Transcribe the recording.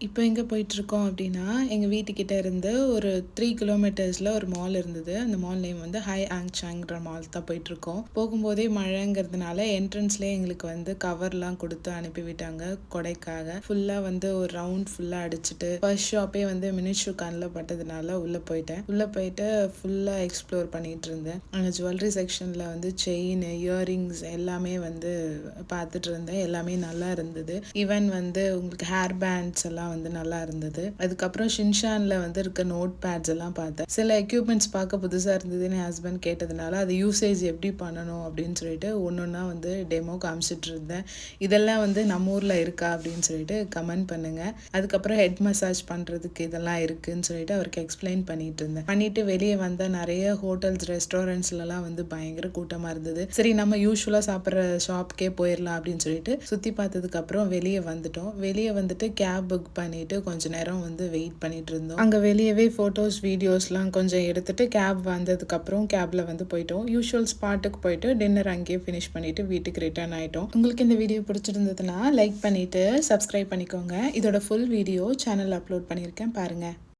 இப்போ எங்கே போயிட்டுருக்கோம் அப்படின்னா, எங்கள் வீட்டுக்கிட்ட இருந்து ஒரு 3 கிலோமீட்டர்ஸில் ஒரு மால் இருந்தது. அந்த மால் நேம் வந்து ஹை ஆங் சாங்ன்ற மால் தான் போயிட்டுருக்கோம். போகும்போதே மழைங்கிறதுனால என்ட்ரன்ஸ்லேயே எங்களுக்கு வந்து கவர்லாம் கொடுத்து அனுப்பிவிட்டாங்க கொடைக்காக. ஃபுல்லாக வந்து ஒரு ரவுண்ட் ஃபுல்லாக அடிச்சுட்டு ஃபர்ஸ்ட் ஷாப்பே வந்து மினிஷு கண்ணில் பட்டதுனால உள்ளே போயிட்டேன். உள்ளே போயிட்டு ஃபுல்லாக எக்ஸ்ப்ளோர் பண்ணிகிட்டு இருந்தேன். அங்கே ஜுவல்லரி செக்ஷனில் வந்து செயின், இயரிங்ஸ் எல்லாமே வந்து பார்த்துட்டு இருந்தேன். எல்லாமே நல்லா இருந்தது. ஈவன் வந்து உங்களுக்கு ஹேர் பேண்ட்ஸ் எல்லாம் வந்து நல்லா இருந்தது. அதுக்கப்புறம் ஷின்ஷானில் வந்து இருக்க நோட் பேட்ஸ் எல்லாம் பார்த்தேன். சில எக்யூப்மெண்ட்ஸ் பார்க்க புதுசாக இருந்ததுன்னு என் ஹஸ்பண்ட் கேட்டதுனால அது யூசேஜ் எப்படி பண்ணணும் அப்படின்னு சொல்லிட்டு ஒன்றா வந்து டெமோ காமிச்சிட்டு இருந்தேன். இதெல்லாம் வந்து நம்ம ஊரில் இருக்கா அப்படின்னு சொல்லிட்டு கமெண்ட் பண்ணுங்கள். அதுக்கப்புறம் ஹெட் மசாஜ் பண்ணுறதுக்கு இதெல்லாம் இருக்குதுன்னு சொல்லிட்டு அவருக்கு எக்ஸ்பிளைன் பண்ணிட்டு இருந்தேன். பண்ணிட்டு வெளியே வந்தால் நிறைய ஹோட்டல்ஸ் ரெஸ்டாரண்ட்ஸ்லாம் வந்து பயங்கர கூட்டமாக இருந்தது. சரி நம்ம யூஸ்வலாக சாப்பிட்ற ஷாப்க்கே போயிடலாம் அப்படின்னு சொல்லிட்டு சுற்றி பார்த்ததுக்கப்புறம் வெளியே வந்துட்டோம். வெளியே வந்துட்டு கேப் புக் பண்ணிட்டு கொஞ்ச நேரம் வந்து வெயிட் பண்ணிட்டு இருந்தோம். அங்கே வெளியவே ஃபோட்டோஸ் வீடியோஸ்லாம் கொஞ்சம் எடுத்துட்டு கேப் வந்ததுக்கப்புறம் கேப்ல வந்து போயிட்டோம். யூஷுவல் ஸ்பாட்டுக்கு போயிட்டு டின்னர் அங்கேயே ஃபினிஷ் பண்ணிட்டு வீட்டுக்கு ரிட்டர்ன் ஆயிட்டோம். உங்களுக்கு இந்த வீடியோ பிடிச்சிருந்ததுன்னா லைக் பண்ணிட்டு சப்ஸ்கிரைப் பண்ணிக்கோங்க. இதோட ஃபுல் வீடியோ சேனல் அப்லோட் பண்ணியிருக்கேன் பாருங்க.